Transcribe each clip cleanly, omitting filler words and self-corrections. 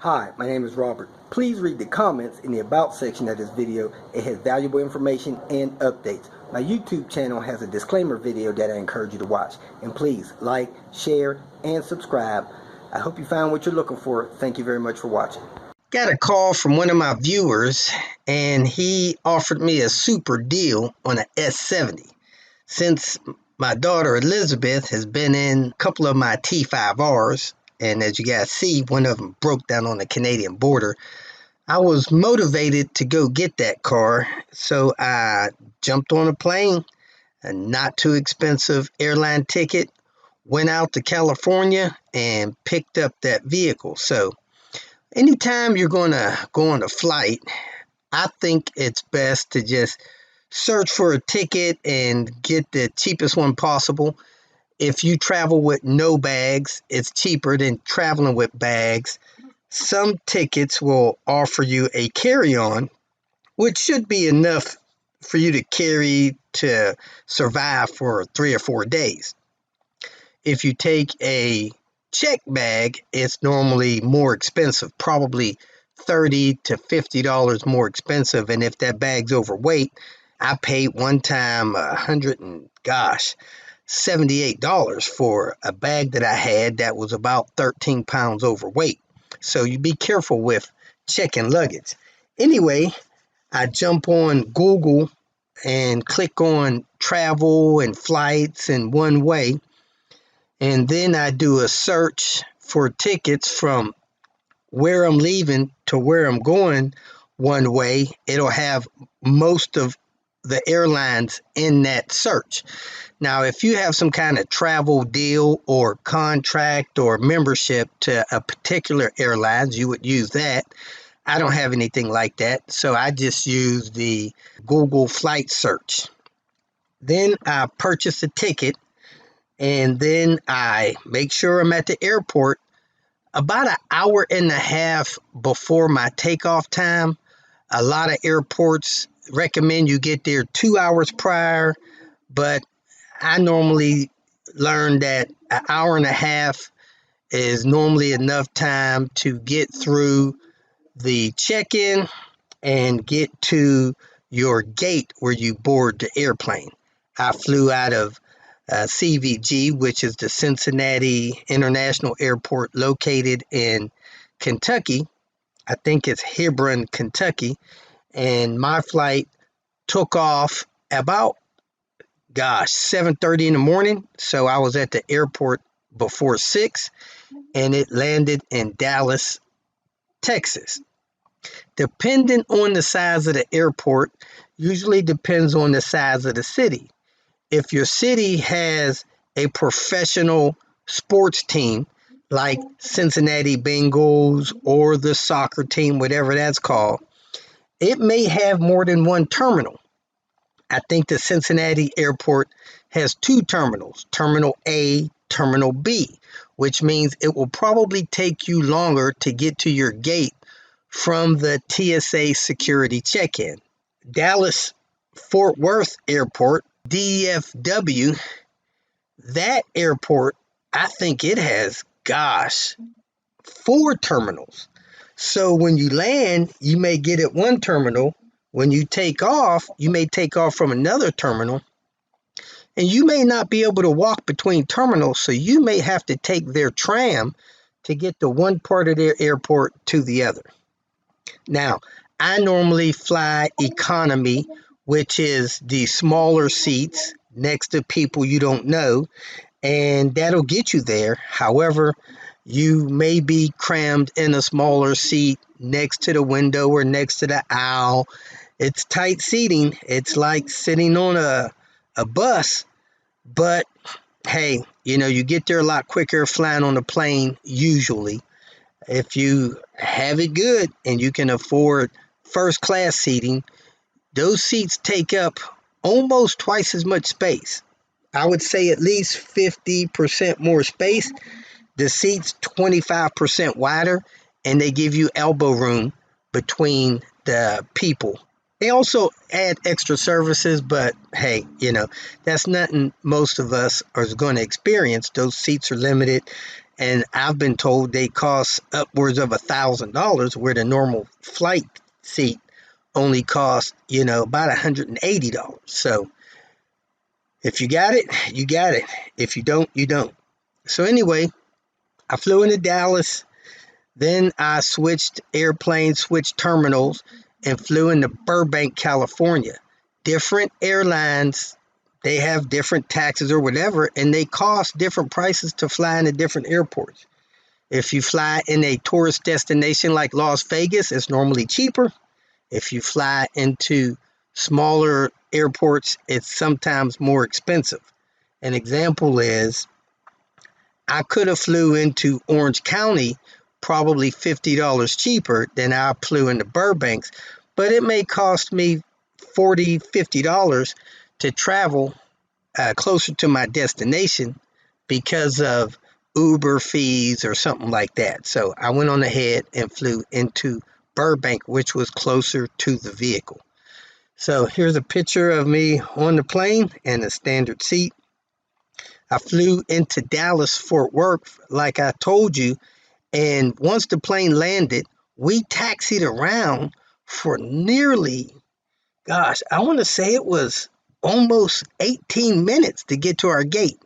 Hi, my name is Robert. Please read the comments in the About section of this video. It has valuable information and updates. My YouTube channel has a disclaimer video that I encourage you to watch. And please like, share, and subscribe. I hope you found what you're looking for. Thank you very much for watching. Got a call from one of my viewers, and he offered me a super deal on an S70. Since my daughter Elizabeth has been in a couple of my T5Rs, and as you guys see, one of them broke down on the Canadian border, I was motivated to go get that car. So I jumped on a plane, a not too expensive airline ticket, went out to California and picked up that vehicle. So anytime you're going to go on a flight, I think it's best to just search for a ticket and get the cheapest one possible. If you travel with no bags, it's cheaper than traveling with bags. Some tickets will offer you a carry-on, which should be enough for you to carry to survive for 3 or 4 days. If you take a check bag, it's normally more expensive, probably $30 to $50 more expensive. And if that bag's overweight, I paid one time $78 for a bag that I had that was about 13 pounds overweight. So you be careful with checking luggage. Anyway, I jump on Google and click on travel and flights and one way. And then I do a search for tickets from where I'm leaving to where I'm going one way. It'll have most of the airlines in that search. Now, if you have some kind of travel deal or contract or membership to a particular airlines, you would use that. I don't have anything like that, so I just use the Google flight search. Then I purchase a ticket, and then I make sure I'm at the airport about an hour and a half before my takeoff time. A lot of airports recommend you get there 2 hours prior, but I normally learn that an hour and a half is normally enough time to get through the check-in and get to your gate where you board the airplane. I flew out of CVG, which is the Cincinnati International Airport located in Kentucky. I think it's Hebron, Kentucky. And my flight took off about 7:30 in the morning. So I was at the airport before 6, and it landed in Dallas, Texas. Depending on the size of the airport, usually depends on the size of the city. If your city has a professional sports team like Cincinnati Bengals or the soccer team, whatever that's called, it may have more than one terminal. I think the Cincinnati airport has 2 terminals, Terminal A, Terminal B, which means it will probably take you longer to get to your gate from the TSA security check-in. Dallas Fort Worth Airport, DFW, that airport, I think it has, 4 terminals. So when you land, you may get at one terminal. When you take off, you may take off from another terminal. And you may not be able to walk between terminals, so you may have to take their tram to get to one part of their airport to the other. Now, I normally fly economy, which is the smaller seats next to people you don't know, and that'll get you there. However, you may be crammed in a smaller seat next to the window or next to the aisle. It's tight seating. It's like sitting on a bus, but hey, you get there a lot quicker flying on a plane usually. If you have it good and you can afford first class seating, those seats take up almost twice as much space. I would say at least 50% more space. The seat's 25% wider, and they give you elbow room between the people. They also add extra services, but hey, that's nothing most of us are going to experience. Those seats are limited, And I've been told they cost upwards of $1,000, where the normal flight seat only costs, about $180. So if you got it, you got it. If you don't, you don't. So anyway, I flew into Dallas. Then I switched airplanes, switched terminals, and flew into Burbank, California. Different airlines, they have different taxes or whatever, and they cost different prices to fly into different airports. If you fly in a tourist destination like Las Vegas, it's normally cheaper. If you fly into smaller airports, it's sometimes more expensive. An example is, I could have flew into Orange County probably $50 cheaper than I flew into Burbank, but it may cost me $40, $50 to travel closer to my destination because of Uber fees or something like that. So I went on ahead and flew into Burbank, which was closer to the vehicle. So here's a picture of me on the plane and a standard seat. I flew into Dallas Fort Worth, like I told you, and once the plane landed, we taxied around for nearly, I want to say it was almost 18 minutes to get to our gate.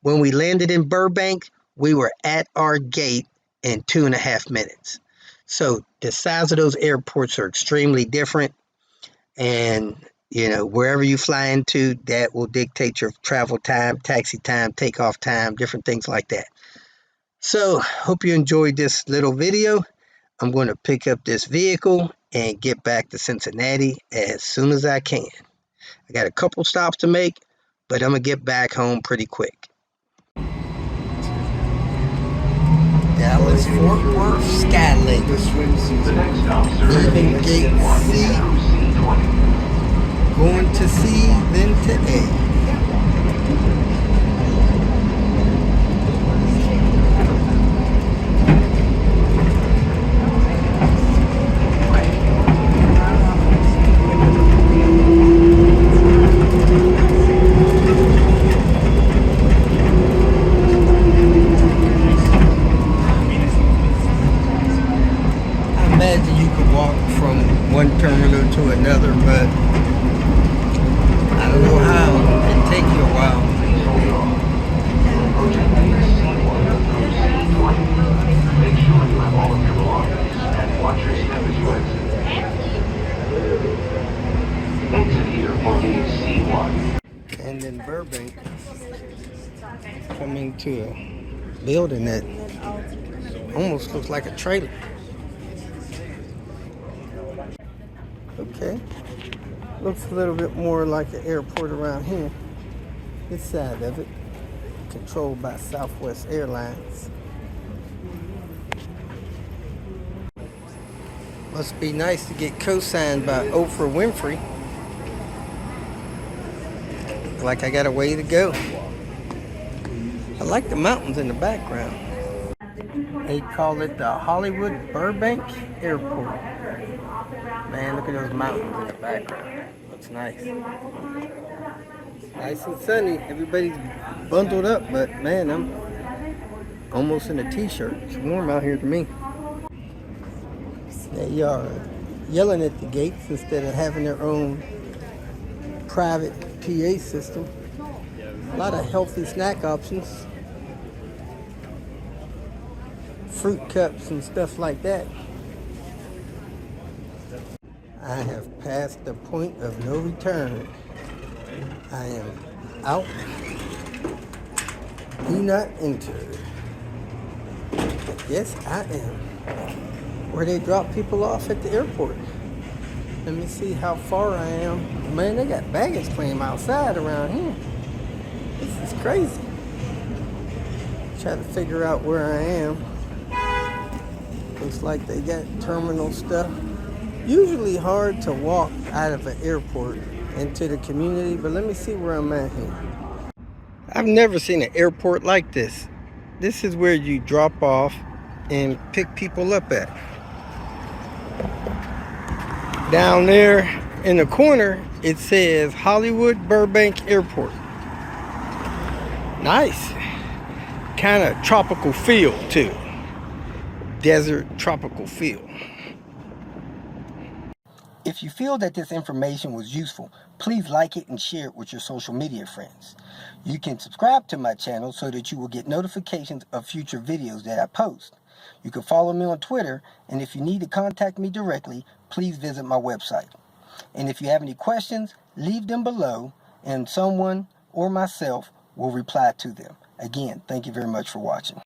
When we landed in Burbank, we were at our gate in 2.5 minutes. So the size of those airports are extremely different. And, wherever you fly into, that will dictate your travel time, taxi time, takeoff time, different things like that. So, hope you enjoyed this little video. I'm going to pick up this vehicle and get back to Cincinnati as soon as I can. I got a couple stops to make, but I'm going to get back home pretty quick. Dallas Fort Worth Skylake. Leaving gate C, going to C, then to A. Imagine you could walk from one terminal to another, but I don't know how. It'd take you a while. Make sure you have all of your belongings and watch your step as you exit. Exit here for gate C1. And in Burbank, coming to a building that almost looks like a trailer. Okay, looks a little bit more like an airport around here. This side of it, controlled by Southwest Airlines. Must be nice to get co-signed by Oprah Winfrey. Looks like I got a way to go. I like the mountains in the background. They call it the Hollywood Burbank Airport. Man, look at those mountains in the background. Looks nice. Nice and sunny. Everybody's bundled up, but man, I'm almost in a t-shirt. It's warm out here to me. They are yelling at the gates instead of having their own private PA system. A lot of healthy snack options. Fruit cups and stuff like that. I have passed the point of no return. I am out. Do not enter. Yes, I am. Where they drop people off at the airport. Let me see how far I am. Man, they got baggage claim outside around here. This is crazy. Try to figure out where I am. Looks like they got terminal stuff. Usually hard to walk out of an airport into the community, but let me see where I'm at here. I've never seen an airport like this. This is where you drop off and pick people up at. Down there in the corner, it says Hollywood Burbank Airport. Nice. kind of tropical feel to it. Desert tropical feel. If you feel that this information was useful, please like it and share it with your social media friends. You can subscribe to my channel so that you will get notifications of future videos that I post. You can follow me on Twitter, and if you need to contact me directly, please visit my website. And if you have any questions, leave them below, and someone or myself will reply to them. Again, thank you very much for watching.